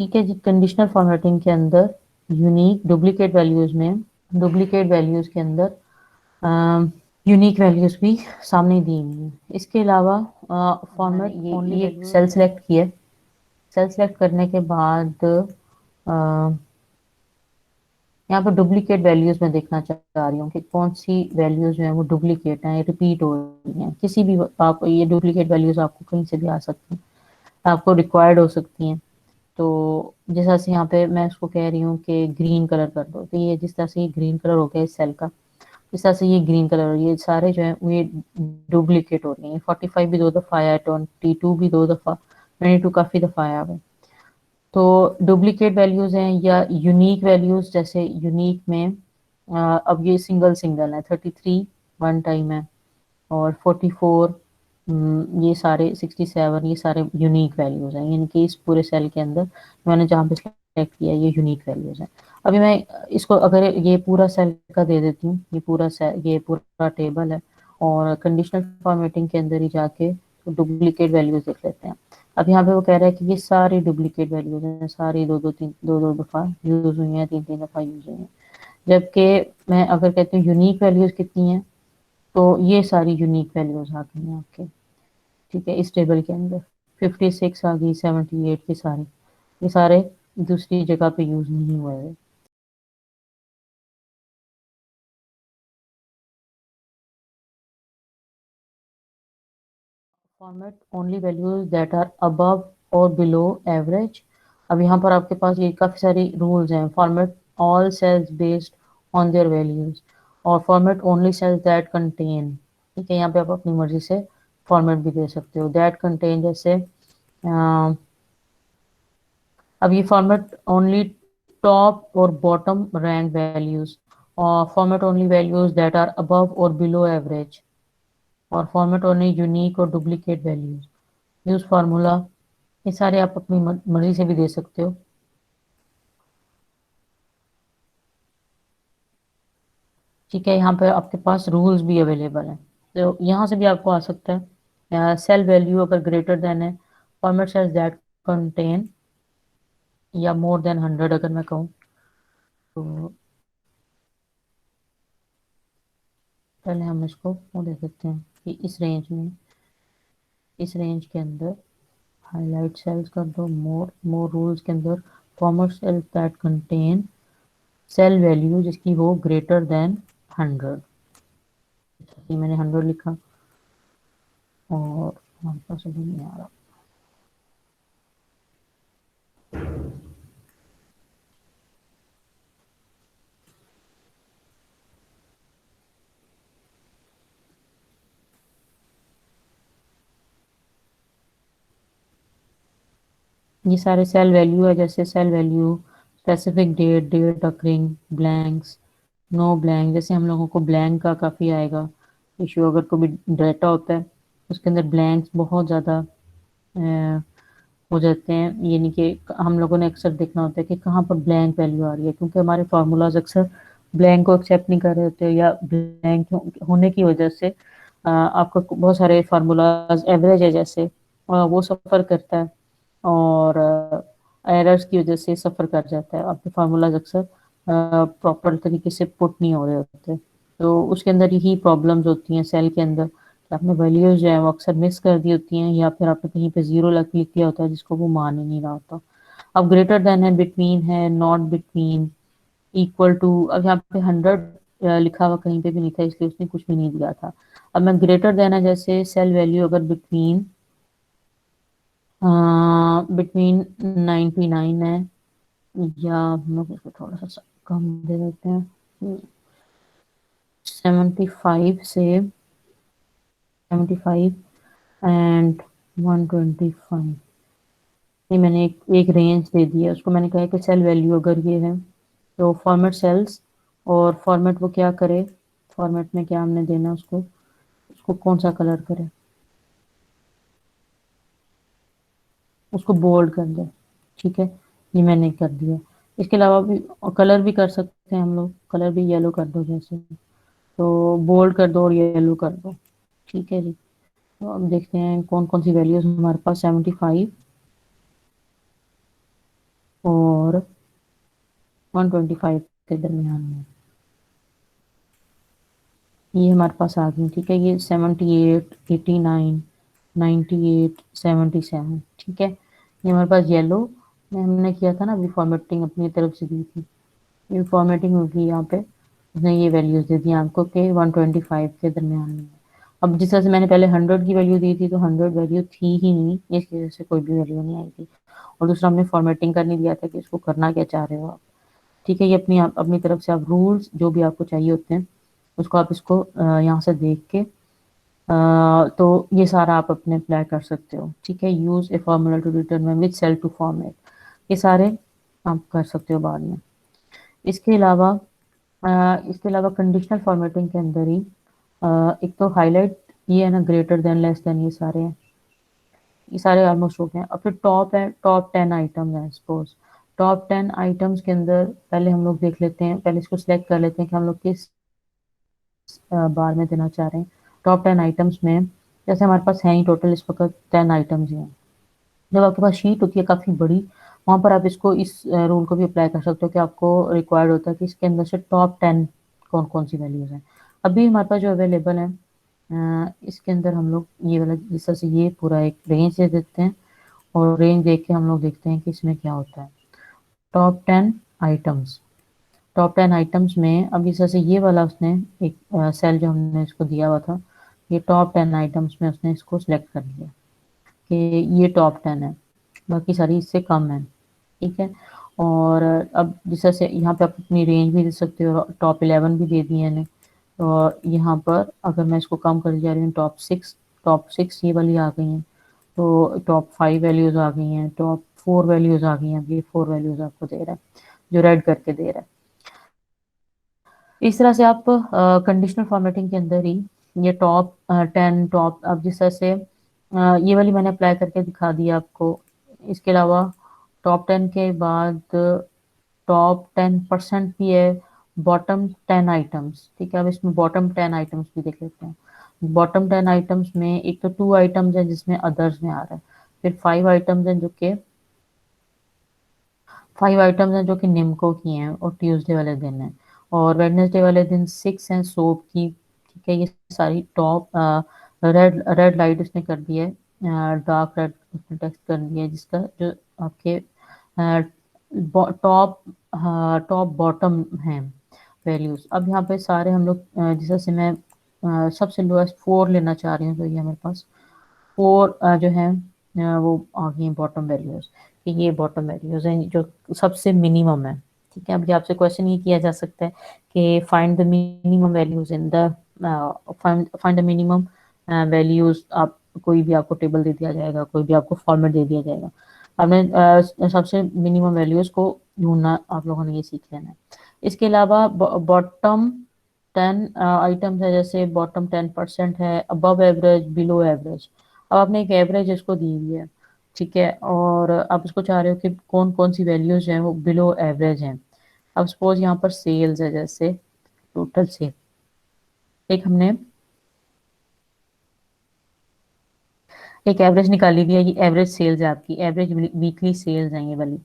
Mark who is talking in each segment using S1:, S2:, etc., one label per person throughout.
S1: ठीक है जी। Conditional formatting के अंदर यूनिक डुप्लीकेट वैल्यूज के अंदर यूनिक वैल्यूज भी सामने दी हुई हैं। इसके अलावा फॉर्मेट ये सेल सेलेक्ट किया। सेल सेलेक्ट करने के बाद यहाँ पर डुप्लीकेट वैल्यूज में देखना चाह रही हूँ कि कौन सी वैल्यूज जो है वो डुप्लीकेट हैं, रिपीट हो रही हैं। किसी भी आप ये डुप्लीकेट वैल्यूज आपको कहीं से भी आ सकती हैं, आपको रिक्वायर्ड हो सकती हैं। तो जैसा से यहाँ पे मैं उसको कह रही हूँ कि ग्रीन कलर कर दो, तो ये जिस तरह से ये ग्रीन कलर हो गया इस सेल का, इस तरह से ये ग्रीन कलर, ये सारे जो है वो ये डुप्लीकेट हो रही हैं। 45 भी 2 दफा आया है, 22 भी 2 दफा, 22 काफी दफा आया हुआ है। तो डुप्लीकेट वैल्यूज हैं या यूनिक वैल्यूज, जैसे यूनिक में अब ये सिंगल सिंगल है। 33 वन टाइम है, और 44, ये सारे 67, ये सारे यूनिक वैल्यूज हैं। यानी कि इस पूरे सेल के अंदर मैंने जहाँ पे सेलेक्ट किया ये यूनिक वैल्यूज हैं। अभी मैं इसको अगर ये पूरा सेल का दे देती हूँ, ये पूरा सेल, ये पूरा टेबल है, और कंडीशनल फॉर्मेटिंग के अंदर ही जाके डुप्लीकेट वैल्यूज देख लेते हैं। अब यहाँ पे वो कह रहा है कि ये सारी डुप्लीकेट वैल्यूज हैं, सारी दो दो दफा यूज हुई हैं, तीन तीन दफा यूज हुई हैं। जबकि मैं अगर कहती हूँ यूनिक वैल्यूज कितनी हैं, तो ये सारी यूनिक वैल्यूज आ गई हैं आपके। ठीक है, इस टेबल के अंदर 56 आ गई, 78 के सारे, ये सारे दूसरी जगह पे यूज नहीं हुए हैं। Format only values that are above और बिलो एवरेज। अब यहाँ पर आपके पास ये काफी सारी रूल्स हैं। Format all cells based on their values, और format only cells that contain. ठीक है, यहाँ पे आप अपनी मर्जी से फॉर्मेट भी दे सकते हो। दैट कंटेन जैसे अब ये फॉर्मेट ओनली टॉप और बॉटम रैंक वैल्यूज, और format only values that are above और बिलो एवरेज, और फॉर्मेट ओनली यूनिक और डुप्लीकेट वैल्यूज, यूज फार्मूला। ये सारे आप अपनी मर्जी से भी दे सकते हो। ठीक है, यहाँ पे आपके पास रूल्स भी अवेलेबल हैं, तो यहाँ से भी आपको आ सकता है। सेल वैल्यू अगर ग्रेटर देन है, फॉर्मेट सेल्स दैट कंटेन, या मोर देन 100 अगर मैं कहूँ, तो पहले हम इसको वो देख सकते हैं कि इस रेंज के अंदर हाईलाइट सेल्स कर दो। मोर मोर रूल्स के अंदर format cells that contain cell value जिसकी हो ग्रेटर देन 100। ये मैंने 100 लिखा, और हमारे पास अभी नहीं आ रहा। ये सारे सेल वैल्यू है, जैसे cell value, specific date, date occurring, blanks, no blank. जैसे हम लोगों को ब्लैंक का काफ़ी आएगा इशू, अगर कोई भी डाटा होता है उसके अंदर ब्लैंक्स बहुत ज़्यादा हो जाते हैं। यानी कि हम लोगों ने अक्सर देखना होता है कि कहाँ पर ब्लैंक वैल्यू आ रही है, क्योंकि हमारे फार्मूलाज अक्सर ब्लैंक को एक्सेप्ट नहीं कर रहे होते, या ब्लैंक होने की वजह से आपका बहुत सारे फार्मूलाज एवरेज है जैसे, वो सफ़र करता है, और एरर्स की वजह से सफ़र कर जाता है। आपके फार्मूलाज अक्सर प्रॉपर तरीके से पुट नहीं हो रहे होते, तो उसके अंदर यही प्रॉब्लम्स होती हैं सेल के अंदर, कि आपने वैल्यूज जो है वो अक्सर मिस कर दी होती हैं, या फिर आपने कहीं पे जीरो लिख दिया होता है जिसको वो मान ही नहीं रहा होता। अब ग्रेटर देन है, बिटवीन है, नॉट बिटवीन, इक्वल टू। अब यहाँ पे 100 लिखा हुआ कहीं पे भी नहीं था, इसलिए उसने कुछ भी नहीं दिया था। अब मैं ग्रेटर देन है, जैसे सेल वैल्यू अगर बिटवीन बिटवीन 99 है, या हम लोग इसको थोड़ा सा कम दे देते हैं, 75 एंड 125। ये मैंने एक रेंज दे दिया उसको। मैंने कहा कि सेल वैल्यू अगर ये है, तो फॉर्मेट सेल्स, और फॉर्मेट वो क्या करे, फॉर्मेट में क्या हमने देना उसको, उसको कौन सा कलर करे, उसको बोल्ड कर दे। ठीक है, ये मैंने कर दिया। इसके अलावा भी कलर भी कर सकते हैं हम लोग, कलर भी येलो कर दो जैसे, तो बोल्ड कर दो और येलो कर दो। ठीक है जी। तो अब देखते हैं कौन कौन सी वैल्यूज हमारे पास। 75, और 125 के दरमियान में। ये हमारे पास आ गई, ठीक है। ये 78, 89, 98, 77, ठीक है। ये हमारे पास येलो में हमने किया था ना, अभी फॉर्मेटिंग अपनी तरफ से दी थी, ये फॉर्मेटिंग होगी यहाँ पे। उसने ये वैल्यूज दे दी आपको कि 125 के दरमियान में। अब जिस तरह से मैंने पहले 100 की वैल्यू दी थी, तो 100 वैल्यू थी ही नहीं, इस वजह से कोई भी वैल्यू नहीं आई थी। और दूसरा हमने फॉर्मेटिंग करने दिया था कि इसको करना क्या चाह रहे हो आप, ठीक है। ये अपनी तरफ से आप रूल्स जो भी आपको चाहिए होते हैं, उसको आप इसको यहाँ से देख के तो ये सारा आप अपने अप्लाई कर सकते हो, ठीक है। Use a formula to determine which cell to format, ये सारे आप कर सकते हो बाद में। इसके अलावा कंडीशनल फॉर्मेटिंग के अंदर ही एक तो हाईलाइट, ये है ना, ग्रेटर देन, लेस देन, ये सारे हैं, ये सारे ऑलमोस्ट हो गए हैं। और फिर टॉप है, टॉप 10 आइटम्स हैं सपोज। टॉप 10 आइटम्स के अंदर पहले हम लोग देख लेते हैं, पहले इसको सिलेक्ट कर लेते हैं कि हम लोग किस बार में देना चाह रहे हैं। टॉप 10 आइटम्स में जैसे हमारे पास है ही टोटल इस वक्त 10 आइटम्स ही हैं। जब आपके पास शीट होती है काफ़ी बड़ी, वहाँ पर आप इसको इस रूल को भी अप्लाई कर सकते हो कि आपको रिक्वायर्ड होता है कि इसके अंदर से टॉप 10 कौन कौन सी वैल्यूज़ हैं। अभी हमारे पास जो अवेलेबल है, इसके अंदर हम लोग ये वाला जिस तरह से ये पूरा एक रेंज दे देते हैं, और रेंज देख के हम लोग देखते हैं कि इसमें क्या होता है। टॉप 10 आइटम्स, टॉप 10 आइटम्स में अब इस तरह से ये वाला उसने एक सेल जो हमने इसको दिया हुआ था, ये टॉप 10 आइटम्स में उसने इसको सिलेक्ट कर लिया कि ये टॉप 10 है, बाकी सारी इससे कम है, ठीक है। और अब जिस तरह से यहाँ पे आप अपनी रेंज भी दे सकते हो, टॉप 11 भी दे दिए ने। और यहाँ पर अगर मैं इसको कम कर जा रही हूँ, टॉप सिक्स ये वाली आ गई हैं, तो टॉप 5 वैल्यूज आ गई हैं, टॉप 4 वैल्यूज आ गई हैं। अब ये 4 वैल्यूज आपको दे रहा है, जो रेड करके दे रहा है। इस तरह से आप कंडीशनल फॉर्मेटिंग के अंदर ही ये टॉप 10, टॉप, अब जिस तरह से ये वाली मैंने अप्लाई करके दिखा दिया आपको। इसके अलावा टॉप 10 के बाद टॉप 10% भी है, बॉटम 10 आइटम्स, ठीक है। अब इसमें बॉटम 10 आइटम्स भी देख लेते हैं। बॉटम 10 आइटम्स में एक तो 2 आइटम्स हैं जिसमें अदर्स में आ रहा है, फिर 5 आइटम्स हैं जो कि निम्को की हैं और ट्यूसडे वाले दिन है, और वेडनेसडे वाले दिन 6 हैं सोप की, ठीक है। ये सारी टॉप रेड रेड लाइट उसने कर दी है, डार्क रेड उसने टेक्स्ट कर दिया है, जिसका जो आपके टॉप टॉप बॉटम हैं वैल्यूज। अब यहाँ पे सारे हम लोग जैसे से मैं सबसे लोएस्ट 4 लेना चाह रही हूँ, तो ये मेरे पास 4 जो है वो आ गई हैं बॉटम वैल्यूज, कि ये बॉटम वैल्यूज हैं जो सबसे मिनिमम है, ठीक है। अब ये आपसे क्वेश्चन ये किया जा सकता है कि find the minimum values in the find the minimum values. आप कोई भी आपको टेबल दे दिया जाएगा, कोई भी आपको फॉर्मेट दे दिया जाएगा, आपने सबसे मिनिमम वैल्यूज को ढूंढना आप लोगों ने ये सीख लेना है। इसके अलावा बॉटम 10 आइटम्स है, जैसे बॉटम 10% है, अबव एवरेज, बिलो एवरेज। अब आपने एक एवरेज इसको दी हुई है, ठीक है, और आप इसको चाह रहे हो कि कौन कौन सी वैल्यूज हैं वो बिलो एवरेज हैं। अब सपोज यहाँ पर सेल्स है, जैसे टोटल सेल, एक हमने एक एवरेज निकाली हुई है, ये एवरेज सेल्स है आपकी, एवरेज वीकली सेल्स हैं ये वाली,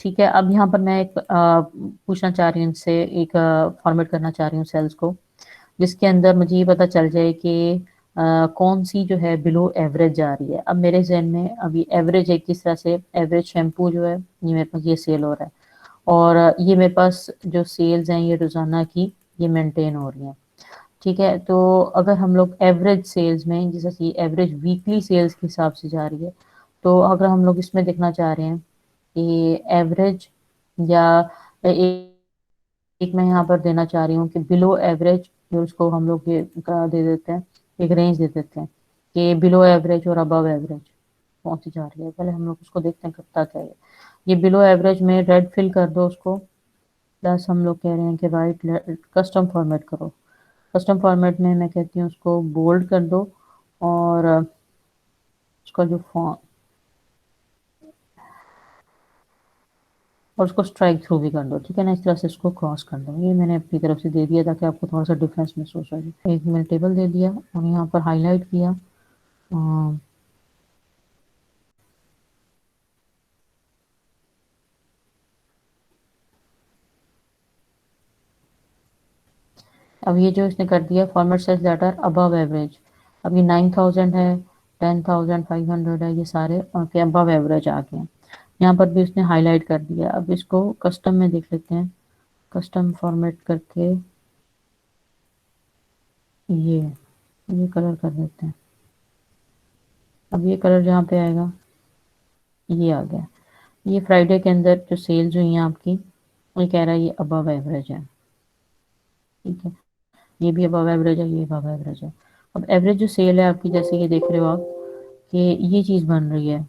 S1: ठीक है। अब यहाँ पर मैं एक पूछना चाह रही हूँ इनसे, एक फॉर्मेट करना चाह रही हूँ सेल्स को, जिसके अंदर मुझे ये पता चल जाए कि कौन सी जो है बिलो एवरेज जा रही है। अब मेरे जहन में अभी एवरेज एक किस तरह से, एवरेज शैम्पू जो है ये मेरे पास ये सेल हो रहा है, और ये मेरे पास जो सेल्स हैं ये रोजाना की ये मेंटेन हो रही हैं, ठीक है। तो अगर हम लोग एवरेज सेल्स में, जैसे कि एवरेज वीकली सेल्स के हिसाब से जा रही है, तो अगर हम लोग इसमें देखना चाह रहे हैं कि एवरेज या एक मैं यहाँ पर देना चाह रही हूँ कि बिलो एवरेज, जो उसको हम लोग ये दे देते हैं, एक रेंज दे देते हैं कि बिलो एवरेज और अबव एवरेज कौन सी जा रही है। पहले हम लोग उसको देखते हैं करता क्या है। ये बिलो एवरेज में रेड फिल कर दो उसको, प्लस हम लोग कह रहे हैं कि राइट कस्टम फॉर्मेट करो। कस्टम फॉर्मेट में मैं कहती हूँ उसको बोल्ड कर दो, और उसका जो फॉन्ट, और उसको स्ट्राइक थ्रू भी कर दो, ठीक है ना। इस तरह से इसको क्रॉस कर दो। ये मैंने अपनी तरफ से दे दिया ताकि आपको थोड़ा सा डिफरेंस महसूस हो जाए। एक मैंने टेबल दे दिया और यहाँ पर हाईलाइट किया, अब ये जो इसने कर दिया format cells that are above average, अब ये 9000 है, 10,500 है, ये सारे आपके अबव एवरेज आ गए हैं। यहाँ पर भी उसने हाईलाइट कर दिया। अब इसको कस्टम में देख लेते हैं, कस्टम फॉर्मेट करके ये कलर कर देते हैं। अब ये कलर जहाँ पे आएगा ये आ गया। ये फ्राइडे के अंदर जो सेल्स हुई हैं आपकी, ये कह रहा है ये अबव एवरेज है, ठीक है, ये भी अबव एवरेज है, ये अबव एवरेज है। अब एवरेज जो सेल है आपकी, जैसे ये देख रहे हो आप कि ये चीज़ बन रही है,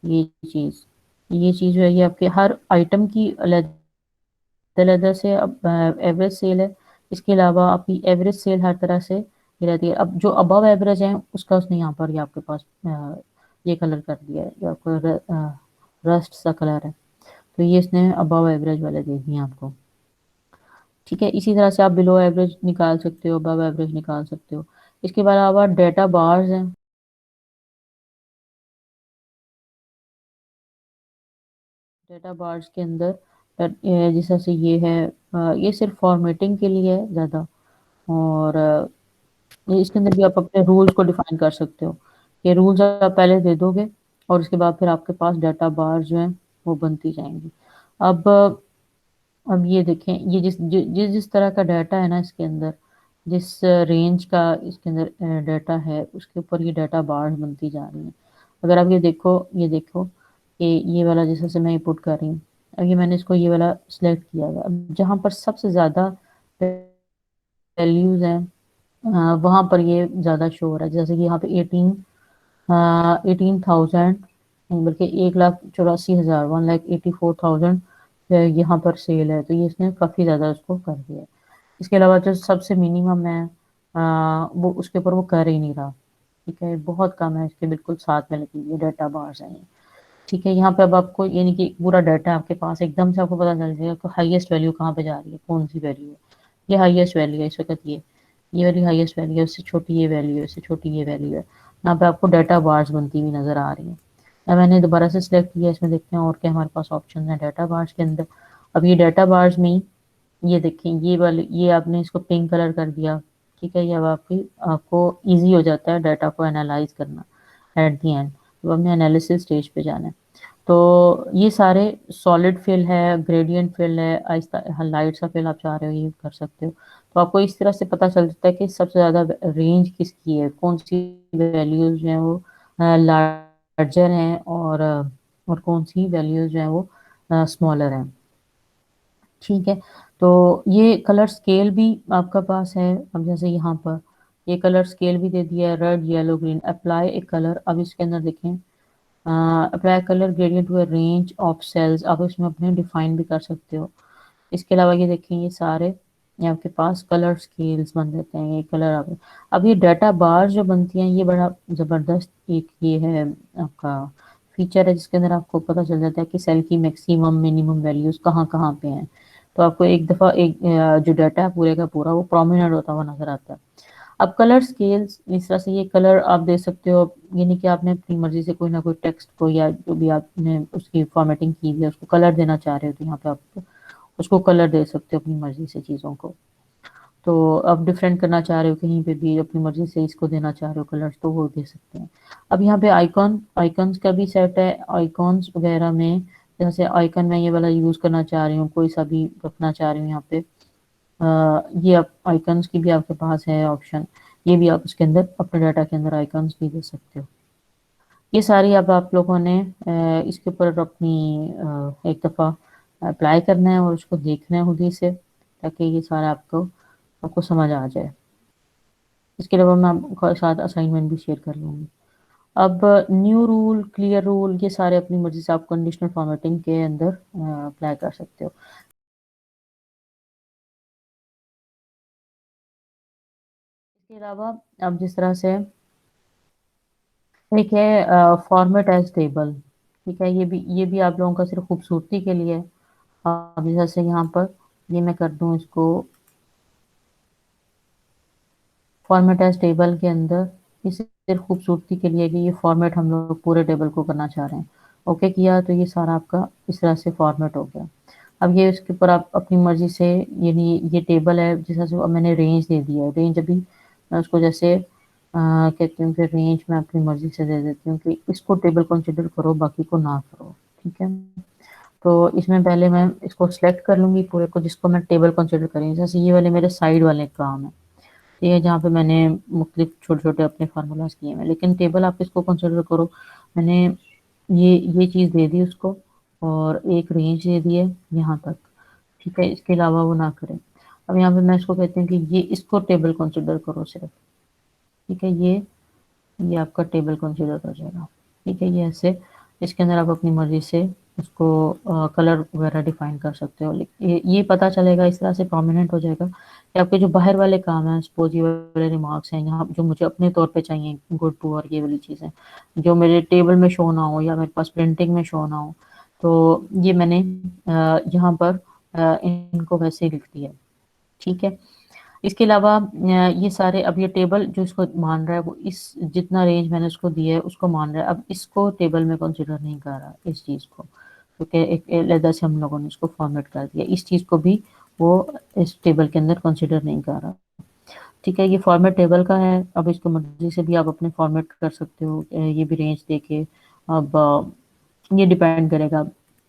S1: ये चीज़ ये चीज़ जो है ये आपके हर आइटम की अलग-अलग से अब एवरेज सेल है। इसके अलावा आपकी एवरेज सेल हर तरह से ये रहती है। अब जो अबव एवरेज है उसका उसने यहाँ पर ये आपके पास ये कलर कर दिया है, ये आपको रस्ट सा कलर है, तो ये इसने अबव एवरेज वाले दे दिए आपको। ठीक है, इसी तरह से आप बिलो एवरेज निकाल सकते हो, अबव एवरेज निकाल सकते हो। इसके अलावा डेटा बार्स हैं। डेटा बार्स के अंदर जिस तरह से ये है, ये सिर्फ फॉर्मेटिंग के लिए है ज़्यादा, और इसके अंदर भी आप अपने रूल्स को डिफाइन कर सकते हो। ये रूल्स आप पहले दे दोगे और उसके बाद फिर आपके पास डाटा बार जो है वो बनती जाएंगी। अब अब ये देखें, ये जिस तरह का डाटा है ना इसके अंदर, जिस रेंज का इसके अंदर डाटा है उसके ऊपर ये डाटा बार्स बनती जा रही हैं। अगर आप ये देखो कि ये वाला जिस तरह से मैं ये पुट कर रही हूँ, अब ये मैंने इसको ये वाला सिलेक्ट किया हुआ है। अब जहाँ पर सबसे ज़्यादा वैल्यूज़ हैं वहाँ पर ये ज़्यादा शो हो रहा है। जैसे कि यहाँ पे 18,000, बल्कि 1,84,000, 1,84,000 यहाँ पर सेल है, तो ये इसने काफ़ी ज़्यादा उसको कर दिया है। इसके अलावा जो सबसे मिनिमम है वो उसके ऊपर वो कर ही नहीं रहा। ठीक है, बहुत कम है, इसके बिल्कुल साथ में लगी ये डाटा बार्स हैं ये। ठीक है, यहाँ पे अब आपको यानी कि पूरा डाटा आपके पास एकदम से आपको पता चल जाएगा कि हाईएस्ट वैल्यू कहाँ पे जा रही है, कौन सी वैल्यू है। ये हाईएस्ट वैल्यू है इस वक्त, ये वाली हाईएस्ट वैल्यू है, उससे छोटी ये वैल्यू है, उससे छोटी ये वैल्यू है। यहाँ पे आपको डाटा बार्स बनती हुई नजर आ रही है। अब मैंने दोबारा से सिलेक्ट किया, इसमें देखते हैं और क्या हमारे पास ऑप्शन है डाटा बार्स के अंदर। अब ये डाटा बार्स में ये देखें, ये वाले ये आपने इसको पिंक कलर कर दिया। ठीक है, ये अब आपको ईजी हो जाता है डाटा को एनालाइज करना एट दी एंड। तो हमने एनालिसिस स्टेज पे जाना है। तो ये सारे सॉलिड फिल है, ग्रेडियंट फिल है, आहिस्ता लाइट सा फिल आप चाह रहे हो ये कर सकते हो। तो आपको इस तरह से पता चल जाता है कि सबसे ज़्यादा रेंज किसकी है, कौन सी वैल्यूज जो हैं वो लार्जर हैं, और कौन सी वैल्यूज जो हैं वो स्मॉलर हैं। ठीक है, तो ये कलर स्केल भी आपका पास है। अब जैसे यहाँ पर ये कलर स्केल भी दे दिया है, red yellow green. Apply a colour, अब इसके अंदर देखें, apply colour gradient to a range of cells, आप इसमें अपने डिफाइन भी कर सकते हो। इसके अलावा ये देखें, ये सारे ये आपके पास कलर स्केल्स बन देते हैं, ये कलर अब ये डाटा बार जो बनती हैं, ये बड़ा ज़बरदस्त एक ये है आपका फीचर है, जिसके अंदर आपको पता चल जाता है कि सेल की मैक्सिमम मिनिमम वैल्यूज कहाँ कहाँ पे हैं। तो आपको एक दफ़ा जो डाटा है पूरे का पूरा वो प्रोमिनेंट होता हुआ नजर आता है। अब कलर स्केल्स इस तरह से ये कलर आप दे सकते हो, यानी कि आपने अपनी मर्जी से कोई ना कोई टेक्स्ट को या जो भी आपने उसकी फॉर्मेटिंग की हुई है उसको कलर देना चाह रहे हो, तो यहाँ पे आप उसको कलर दे सकते हो अपनी मर्जी से चीज़ों को। तो अब डिफरेंट करना चाह रहे हो कहीं पे भी अपनी मर्जी से इसको देना चाह रहे हो कलर्स, तो वो दे सकते हैं। अब यहाँ पे आइकॉन्स का भी सेट है। आइकॉन्स वगैरह में जैसे आइकन मैं ये वाला यूज़ करना चाह रही हूँ, कोई सा भी रखना चाह रही हूँ यहाँ पे, ये आप आइकन्स की भी आपके पास है ऑप्शन, ये भी आप उसके अंदर अपने डाटा के अंदर आइकन्स भी दे सकते हो। ये सारी अब आप लोगों ने इसके ऊपर अपनी एक दफ़ा अप्लाई करना है और उसको देखना है खुद ही से, ताकि ये सारा आपको आपको समझ आ जाए। इसके अलावा मैं आपके साथ असाइनमेंट भी शेयर कर लूँगी। अब न्यू रूल, क्लियर रूल, ये सारे अपनी मर्जी से आप कंडीशनल फॉर्मेटिंग के अंदर अप्लाई कर सकते हो। इसके अलावा अब जिस तरह से एक है फॉर्मेट एज टेबल। ठीक है, ये भी आप लोगों का सिर्फ खूबसूरती के लिए है। अब जैसे यहाँ पर ये मैं कर दूँ इसको फॉर्मेट एज टेबल के अंदर, ये सिर्फ खूबसूरती के लिए कि ये फॉर्मेट हम लोग पूरे टेबल को करना चाह रहे हैं। ओके किया तो ये सारा आपका इस तरह से फॉर्मेट हो गया। अब ये इसके ऊपर आप अपनी मर्जी से, यानी ये टेबल है जिस अब मैंने रेंज दे दिया है। रेंज अभी मैं उसको जैसे कहती हूँ कि रेंज मैं अपनी मर्जी से दे देती हूँ कि इसको टेबल कंसिडर करो, बाकी को ना करो। ठीक है, तो इसमें पहले मैं इसको सिलेक्ट कर लूंगी पूरे को, जिसको मैं टेबल कंसिडर करेंगे। जैसे ये वाले मेरे साइड वाले काम है, ठीक है, जहाँ पे मैंने मुख्तलिफ छोटे छोटे अपने फार्मूलाज किए हैं, लेकिन टेबल आप इसको कंसिडर करो। मैंने ये चीज़ दे दी उसको, और एक रेंज दे दी है यहाँ तक। ठीक है, इसके अलावा वो ना करें। अब यहाँ पे मैं इसको कहती हूँ कि ये इसको टेबल कंसिडर करो सिर्फ। ठीक है, ये आपका टेबल कंसीडर कर जाएगा। ठीक है, ये ऐसे इसके अंदर आप अपनी मर्जी से उसको कलर वगैरह डिफाइन कर सकते हो। ये पता चलेगा, इस तरह से प्रोमिनेंट हो जाएगा कि आपके जो बाहर वाले काम हैं, सपोज ये वाले रिमार्क्स हैं यहाँ जो मुझे अपने तौर पे चाहिए, गुड टू और ये वाली चीज़ें जो मेरे टेबल में शो ना हो या मेरे पास प्रिंटिंग में शो ना हो, तो ये मैंने यहाँ पर इनको वैसे ही लिख दिया। ठीक है, इसके अलावा ये सारे, अब ये टेबल जो इसको मान रहा है वो इस जितना रेंज मैंने उसको दिया है उसको मान रहा है। अब इसको टेबल में कंसीडर नहीं कर रहा इस चीज़ को, क्योंकि एक अलग से हम लोगों ने इसको फॉर्मेट कर दिया। इस चीज़ को भी वो इस टेबल के अंदर कंसीडर नहीं कर रहा। ठीक है, ये फॉर्मेट टेबल का है। अब इसको मर्जी से भी आप अपने फॉर्मेट कर सकते हो, ये भी रेंज देके। अब ये डिपेंड करेगा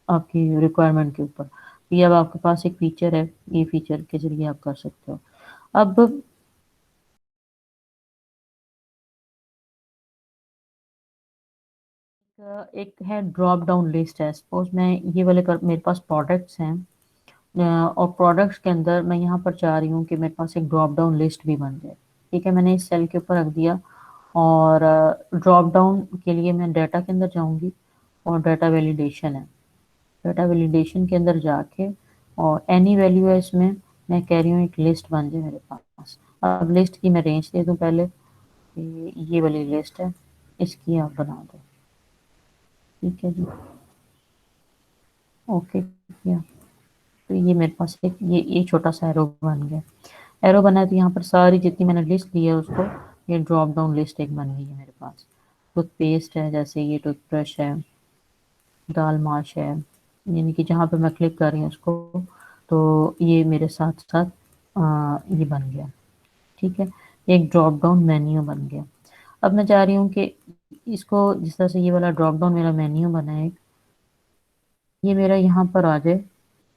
S1: आपकी रिक्वायरमेंट के ऊपर। ये अब आपके पास एक फीचर है, ये फीचर के जरिए आप कर सकते हो। अब एक है ड्रॉप डाउन लिस्ट है। सपोज मैं ये वाले मेरे पास प्रोडक्ट्स हैं, और प्रोडक्ट्स के अंदर मैं यहाँ पर चाह रही हूँ कि मेरे पास एक ड्रॉप डाउन लिस्ट भी बन जाए। ठीक है, मैंने इस सेल के ऊपर रख दिया, और ड्रॉप डाउन के लिए मैं डाटा के अंदर जाऊँगी, और डाटा वैलिडेशन है। डाटा वैलिडेशन के अंदर जाके, और एनी वैल्यू है इसमें, मैं कह रही हूँ एक लिस्ट बन जाए मेरे पास। अब लिस्ट की मैं रेंज दे दूँ पहले, ये वाली लिस्ट है, इसकी आप बना दो। ठीक है जी, ओके किया। तो ये मेरे पास ये छोटा सा एरो बन गया। एरो बना है तो यहाँ पर सारी जितनी मैंने लिस्ट ली है उसको, ये ड्रॉप डाउन लिस्ट एक बन गई है मेरे पास। टूथपेस्ट है, जैसे ये टूथब्रश है, दाल माश है, यानी कि जहाँ पे मैं क्लिक कर रही हूँ उसको, तो ये मेरे साथ साथ ये बन गया। ठीक है, एक ड्रॉप डाउन मेन्यू बन गया। अब मैं चाह रही हूँ कि इसको जिस तरह से ये वाला ड्रॉप डाउन मेरा मेन्यू बना है, ये मेरा यहाँ पर आ जाए,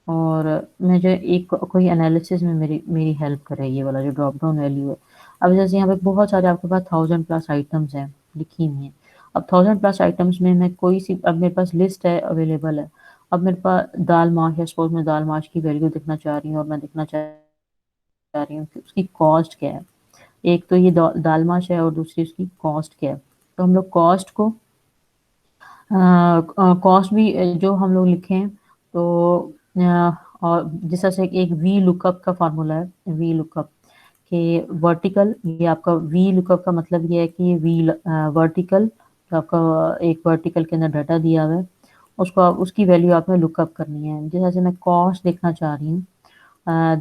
S1: और मुझे एक कोई एनालिसिस में मेरी मेरी हेल्प करे ये वाला जो ड्रॉप डाउन वैल्यू है। अब जैसे यहाँ पे बहुत सारे आपके पास 1000+ आइटम्स हैं लिखी हुई हैं। अब 1000+ आइटम्स में मैं कोई सी, अब मेरे पास लिस्ट है अवेलेबल है। अब मेरे पास दाल माश है, सपोज मैं दाल माश की वैल्यू देखना चाह रही हूँ, और मैं देखना चाह रही हूँ कि उसकी कॉस्ट क्या है। एक तो ये दाल माश है, और दूसरी उसकी कॉस्ट क्या है। तो हम लोग कॉस्ट को, कॉस्ट भी जो हम लोग लिखें, तो और जिस तरह से एक वी लुकअप का फार्मूला है, वी लुकअप के वर्टिकल, ये आपका वी लुकअप का मतलब ये है कि ये वी वर्टिकल, तो आपका एक वर्टिकल के अंदर डाटा दिया हुआ है, उसको उसकी वैल्यू आपने लुकअप करनी है। जिस तरह से मैं कॉस्ट देखना चाह रही हूँ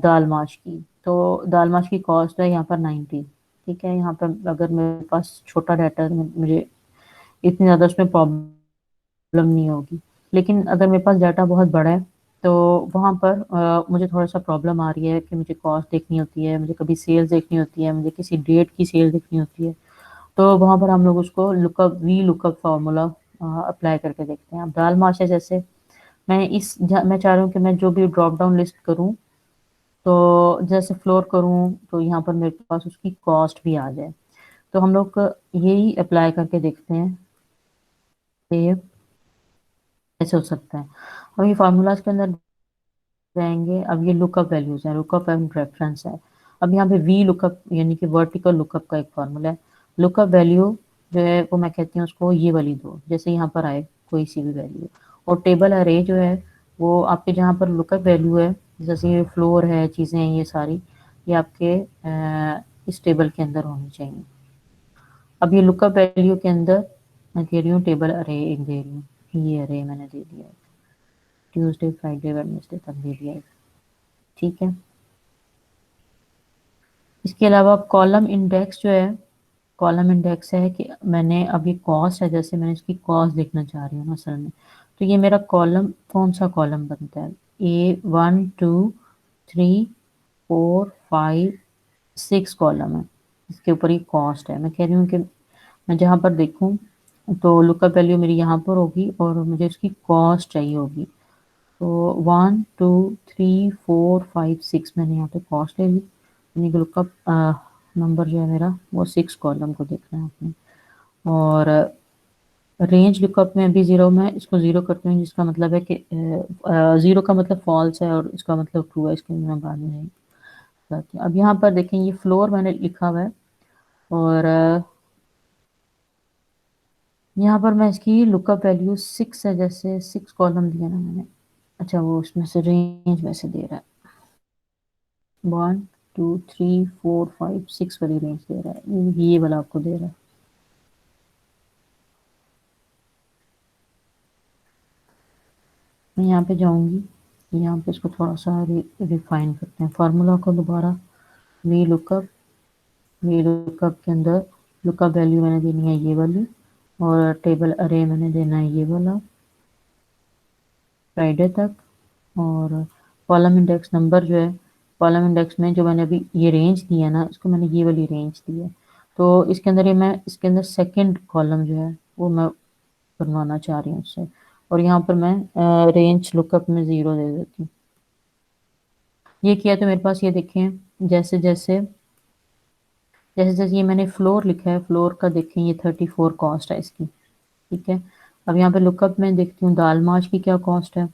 S1: दाल माश की, तो दाल माश की कॉस्ट है यहाँ पर 90। ठीक है, यहाँ पर अगर मेरे पास छोटा डाटा है तो मुझे इतनी ज़्यादा उसमें प्रॉब्लम नहीं होगी। लेकिन अगर मेरे पास डाटा बहुत बड़ा है, तो वहाँ पर मुझे थोड़ा-सा प्रॉब्लम आ रही है कि मुझे कॉस्ट देखनी होती है, मुझे कभी सेल्स देखनी होती है, मुझे किसी डेट की सेल देखनी होती है। तो वहाँ पर हम लोग उसको लुकअप फ़ॉर्मूला अप्लाई करके देखते हैं। अब दाल माश है, जैसे मैं चाह रही हूँ कि मैं जो भी ड्रॉप डाउन लिस्ट करूँ, तो जैसे फ्लोर करूँ, तो यहाँ पर मेरे पास उसकी कॉस्ट भी आ जाए। तो हम लोग यही अप्लाई करके देखते हैं कि कैसे हो सकता है। अब ये फ़ॉर्मूलाज़ के अंदर जाएँगे, अब ये लुकअप वैल्यूज़ हैं, लुकअप एंड रेफरेंस है। अब यहाँ पे वी लुकअप यानी कि वर्टिकल लुकअप का एक फ़ॉर्मूला है। लुकअप वैल्यू जो है वो मैं कहती हूँ उसको ये वाली दो, जैसे यहाँ पर आए कोई सी भी वैल्यू। और टेबल अरे जो है वो आपके जहाँ पर लुकअप वैल्यू है, जैसे ये फ्लोर है, चीज़ें हैं ये सारी, ये आपके इस टेबल के अंदर होनी चाहिए। अब ये लुकअप वैल्यू के अंदर मैं कह रही हूँ टेबल अरे एक दे रही हूँ, ये अरे मैंने दे दिया है, ट्यूसडे, फ्राइडे, वेडनेसडे तक दे दिया है। ठीक है, इसके अलावा कॉलम इंडेक्स जो है, कॉलम इंडेक्स है कि मैंने अभी कॉस्ट है, जैसे मैंने इसकी कॉस्ट देखना चाह रही हूँ असल में, तो ये मेरा कॉलम कौन सा कॉलम बनता है। ए 1 2 3 4 5 6 कॉलम है, इसके ऊपर ये कॉस्ट है। मैं कह रही हूँ कि मैं जहाँ पर देखूँ तो लुकअप वैल्यू मेरी यहाँ पर होगी और मुझे उसकी कॉस्ट चाहिए होगी। तो 1 2 3 4 5 6 मैंने यहाँ पे कॉस्ट ले ली, यानी कि लुकअप नंबर जो है मेरा वो 6 कॉलम को देखना है आपने। और रेंज लुकअप में अभी ज़ीरो में इसको ज़ीरो करती हूँ, जिसका मतलब है कि ज़ीरो का मतलब फॉल्स है और इसका मतलब ट्रू है, इसके लिए मैं बाद में नहीं बताती हूँ। अब यहाँ पर देखें ये फ्लोर मैंने लिखा हुआ है और यहाँ पर मैं इसकी लुकअप वैल्यू 6 है, जैसे 6 कॉलम दिया ना मैंने। अच्छा वो उसमें से रेंज वैसे दे रहा है 1 2 3 4 5 6 वाली रेंज दे रहा है, ये वाला आपको दे रहा है। मैं यहाँ पे जाऊंगी, यहाँ पे इसको थोड़ा सा रिफाइन करते हैं फार्मूला को दोबारा। वी लुकअप, वी लुकअप के अंदर लुकअप वैल्यू मैंने देनी है ये वाली और टेबल अरे मैंने देना है ये वाला फ्राइडे तक। और कॉलम इंडेक्स नंबर जो है, कॉलम इंडेक्स में जो मैंने अभी ये रेंज दी है ना, इसको मैंने ये वाली रेंज दी है। तो इसके अंदर ये मैं इसके अंदर सेकंड कॉलम जो है वो मैं बनवाना चाह रही हूँ उससे, और यहाँ पर मैं रेंज लुकअप में 0 दे देती हूँ। ये किया तो मेरे पास ये देखें जैसे जैसे जैसे जैसे ये मैंने फ्लोर लिखा है, फ्लोर का देखें ये 34 कॉस्ट है इसकी। ठीक है, अब यहाँ पे लुकअप में देखती हूँ दाल माश की क्या कॉस्ट है।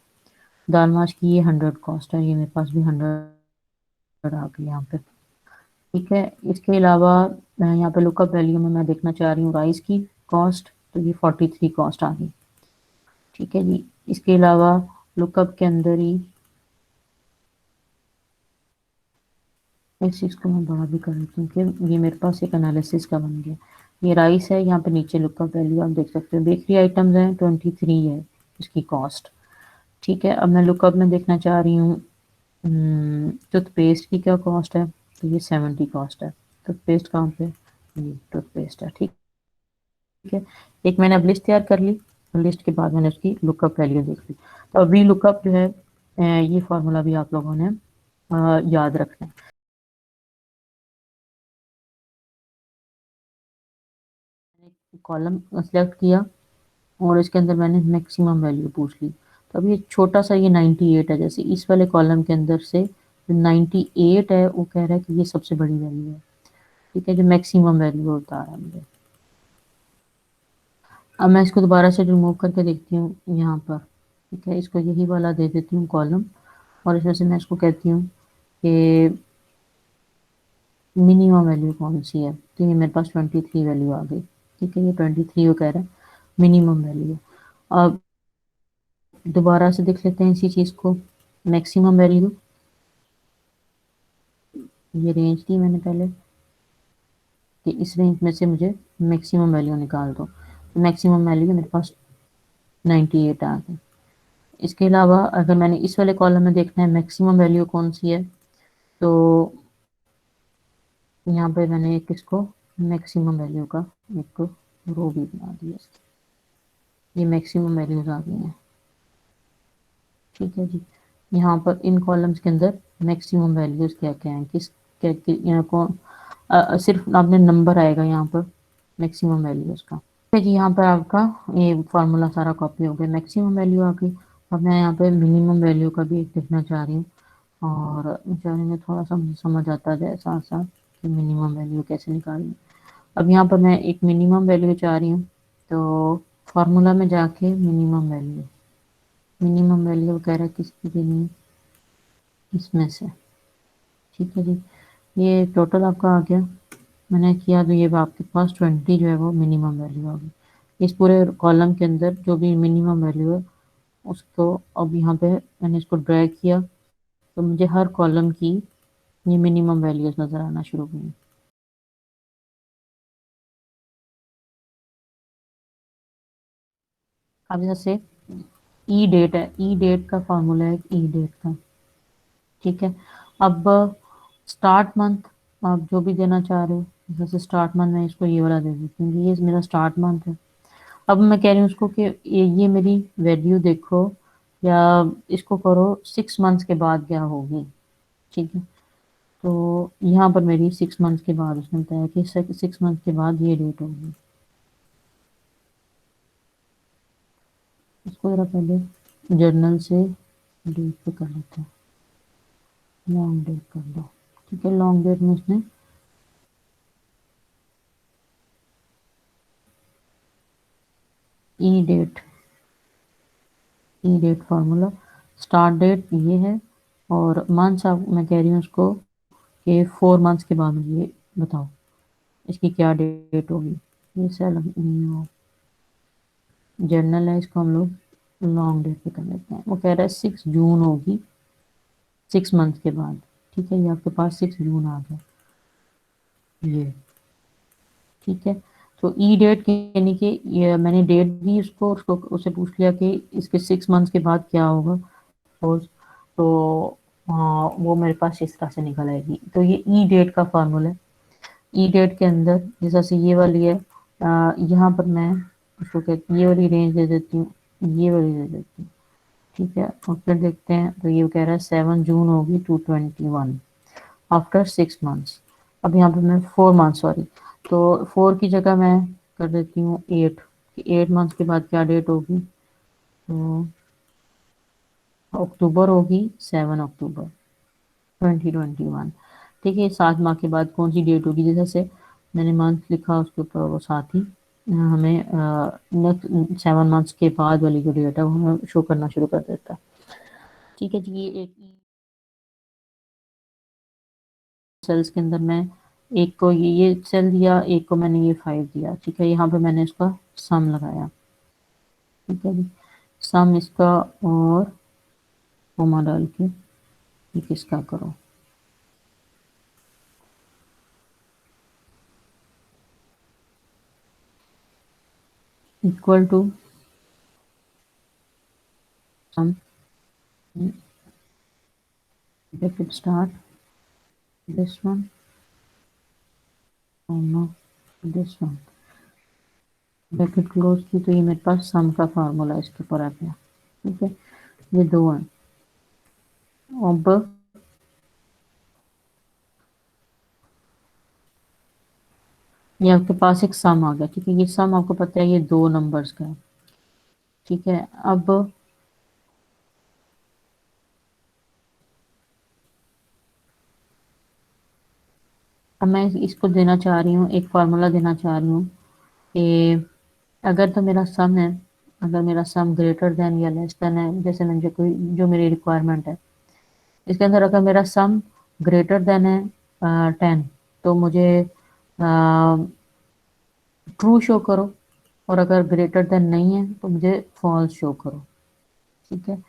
S1: दाल माश की ये 100 कॉस्ट है, ये मेरे पास भी 100 आ गई यहाँ पे। ठीक है, इसके अलावा मैं यहाँ पे लुकअप वैल्यू में मैं देखना चाह रही हूँ राइस की कॉस्ट, तो ये 43 कॉस्ट आ गई। ठीक है जी, इसके अलावा लुकअप के अंदर ही इस चीज़ को मैं बड़ा भी कर देती हूँ कि ये मेरे पास एक एनालिसिस का बन गया। ये राइस है, यहाँ पे नीचे लुकअप वैल्यू आप देख सकते हो, बेकरी आइटम्स हैं 23 है इसकी कॉस्ट। ठीक है, अब मैं लुकअप में देखना चाह रही हूँ टूथपेस्ट की क्या कॉस्ट है, तो ये 70 कॉस्ट है। टूथपेस्ट कहाँ पे, ये टूथपेस्ट है। ठीक है, एक मैंने अब लिस्ट तैयार कर ली, लिस्ट के बाद मैंने उसकी लुकअप वैल्यू देख ली। तो अभी लुकअप जो है ये फार्मूला भी आप लोगों ने याद रखना है। कॉलम सेलेक्ट किया और इसके अंदर मैंने मैक्सिमम वैल्यू पूछ ली। तो अब ये छोटा सा ये 98 है, जैसे इस वाले कॉलम के अंदर से जो 98 है वो कह रहा है कि ये सबसे बड़ी वैल्यू है। ठीक है, जो मैक्सिमम वैल्यू बता रहा है मुझे। अब मैं इसको दोबारा से रिमूव करके देखती हूँ यहाँ पर। ठीक है, इसको यही वाला दे देती हूँ कॉलम और इसमें से मैं इसको कहती हूँ कि मिनिमम वैल्यू कौन सी है, तो ये मेरे पास 23 वैल्यू आ गई। ठीक है, ये 23 वो कह रहा है मिनिमम वैल्यू। अब दोबारा से देख लेते हैं इसी चीज़ को, मैक्सिमम वैल्यू, ये रेंज दी मैंने पहले कि इस रेंज में से मुझे मैक्सिमम वैल्यू निकाल दो, तो मैक्सिमम वैल्यू मेरे पास 98 आ गई। इसके अलावा अगर मैंने इस वाले कॉलम में देखना है मैक्सिमम वैल्यू कौन सी है, तो यहाँ पे मैंने एक इसको मैक्सिमम वैल्यू का एक रो भी बना दिया। ये मैक्सिमम वैल्यूज आ गई हैं। ठीक है जी, यहाँ पर इन कॉलम्स के अंदर मैक्सिमम वैल्यूज क्या क्या हैं, किस क्या यहाँ को सिर्फ आपने नंबर आएगा यहाँ पर मैक्सिमम वैल्यूज का। ठीक है जी, यहाँ पर आपका ये फार्मूला सारा कॉपी हो गया, मैक्सिमम वैल्यू आ गई। अब मैं यहाँ पे मिनिमम वैल्यू का भी एक लिखना चाह रही हूँ और बेचारे में थोड़ा सा मुझे समझ आता जाए साथ साथ कि मिनिमम वैल्यू कैसे निकालनी। अब यहाँ पर मैं एक मिनिमम वैल्यू चाह रही हूँ, तो फार्मूला में जाके मिनिमम वैल्यू, मिनिमम वैल्यू कह रहा है किसकी देनी है, इसमें से। ठीक है जी, ये टोटल आपका आ गया, मैंने किया तो ये आपके पास 20 जो है वो मिनिमम वैल्यू आ गई। इस पूरे कॉलम के अंदर जो भी मिनिमम वैल्यू है उसको अब यहाँ पे मैंने इसको ड्रैग किया, तो मुझे हर कॉलम की ये मिनिमम वैल्यूज नज़र आना शुरू हुई। अब जैसे ई डेट है, ई डेट का फार्मूला है ई डेट का। ठीक है, अब स्टार्ट मंथ आप जो भी देना चाह रहे हो, जैसे स्टार्ट मंथ मैं इसको ये वाला दे देती हूँ, ये मेरा स्टार्ट मंथ है। अब मैं कह रही हूँ उसको कि ये मेरी वैल्यू देखो, या इसको करो 6 मंथ्स के बाद क्या होगी, ठीक है। तो यहाँ पर मेरी 6 मंथ के बाद उसने बताया कि 6 मंथ के बाद ये डेट होगी। इसको जरा पहले जर्नल से डेट पे कर लेते हैं, लॉन्ग डेट कर दो, ठीक है। लॉन्ग डेट में उसने ई डेट, ई डेट फार्मूला, स्टार्ट डेट ये है, और मंथ्स आप मैं कह रही हूँ उसको कि 4 मंथ्स के बाद मुझे ये बताओ इसकी क्या डेट होगी। ये सेल जर्नल है, इसको हम लोग लॉन्ग डेट पे कर लेते हैं। वो कह रहा है 6 जून होगी 6 मंथ के बाद, ठीक है। ये आपके पास 6 जून आ गया ये, ठीक है। तो ई डेट यानी कि ये मैंने डेट दी उसको, उसको उससे पूछ लिया कि इसके 6 मंथ्स के बाद क्या होगा सपोज, तो हाँ वो मेरे पास इस तरह से निकल आएगी। तो ये ई डेट का फार्मूला है। ई डेट के अंदर जैसा से ये वाली है, यहाँ पर मैं उसको ये वाली रेंज दे देती हूँ, ये वाली दे देती हूँ, ठीक है। और फिर देखते हैं, तो ये कह रहा है 7 जून होगी 221 आफ्टर 6 मंथ्स। अब यहाँ पे मैं 4 मंथ सॉरी, तो 4 की जगह मैं कर देती हूँ 8, 8 मंथ के बाद क्या डेट होगी, तो अक्टूबर होगी, 7 अक्टूबर 2021, ठीक है। 7 माह के बाद कौन सी डेट होगी, जैसे से मैंने मंथ लिखा उसके ऊपर वो साथ ही हमें नेक्स्ट 7 मंथ्स के बाद वाली जो डेट है वो हमें शो करना शुरू कर देता है, ठीक है जी। ये एक सेल्स के अंदर मैं एक को ये सेल दिया, एक को मैंने ये 5 दिया, ठीक है। यहाँ पे मैंने इसका सम लगाया, ठीक है जी। सम इसका और कोमा डाल के ये किसका करो, equal to sum bracket start this one comma this one bracket close की, तो ये मेरे पास सम का फार्मूला इसके ऊपर आ गया, ठीक है। ये दो है। अब ये आपके पास एक सम आ गया, ठीक है। ये सम आपको पता है ये दो नंबर्स का है, ठीक है। अब मैं इसको देना चाह रही हूँ, एक फार्मूला देना चाह रही हूँ कि अगर तो मेरा सम है, अगर मेरा सम ग्रेटर देन या लेस देन है, जैसे मुझे कोई जो मेरी रिक्वायरमेंट है इसके अंदर, अगर मेरा सम ग्रेटर देन है 10, तो मुझे ट्रू शो करो, और अगर ग्रेटर देन नहीं है तो मुझे फॉल्स शो करो, ठीक है।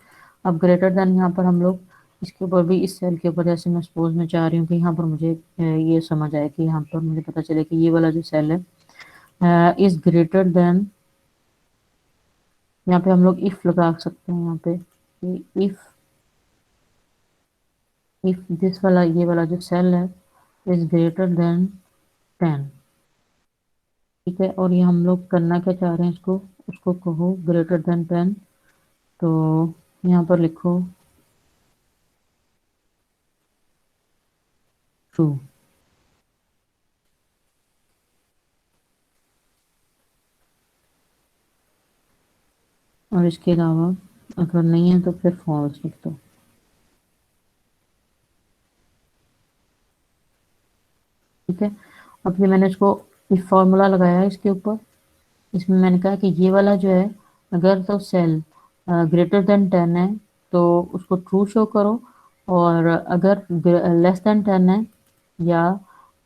S1: अब ग्रेटर देन यहाँ पर हम लोग इसके ऊपर भी, इस सेल के ऊपर जैसे मैं सपोज मैं चाह रही हूँ कि यहाँ पर मुझे ये समझ आए कि यहाँ पर मुझे पता चले कि ये वाला जो सेल है इज ग्रेटर देन, यहाँ पे हम लोग इफ लगा सकते हैं यहाँ पे कि इफ दिस वाला ये वाला जो सेल है इज ग्रेटर देन 10, ठीक है। और ये हम लोग करना क्या चाह रहे हैं, इसको उसको कहो ग्रेटर देन 10, तो यहाँ पर लिखो ट्रू, और इसके अलावा अगर नहीं है तो फिर फॉल्स लिख दो, ठीक है। अब ये मैंने इसको इफ फार्मूला लगाया है इसके ऊपर, इसमें मैंने कहा कि ये वाला जो है अगर तो सेल ग्रेटर देन 10 है तो उसको ट्रू शो करो, और अगर लेस देन 10 है या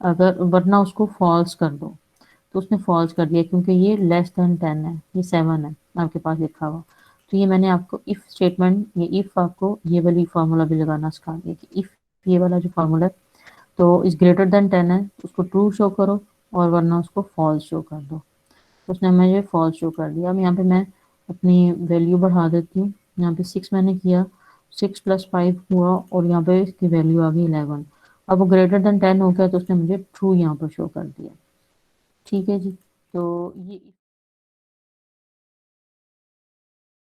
S1: अगर वरना उसको फॉल्स कर दो। तो उसने फॉल्स कर दिया क्योंकि ये लेस देन 10 है, ये 7 है आपके पास लिखा हुआ। तो ये मैंने आपको इफ स्टेटमेंट, ये इफ आपको ये वाली फार्मूला भी लगाना सिखा दिया कि इफ ये वाला जो फार्मूला है तो इस ग्रेटर देन 10 है उसको ट्रू शो करो, और वरना उसको फॉल्स शो कर दो। उसने मुझे फॉल्स शो कर दिया। अब यहाँ पे मैं अपनी वैल्यू बढ़ा देती हूँ, यहाँ पे 6 मैंने किया, 6 + 5 हुआ, और यहाँ पे इसकी वैल्यू आ गई 11। अब वो ग्रेटर देन 10 हो गया तो उसने मुझे ट्रू यहाँ पर शो कर दिया, ठीक है जी। तो ये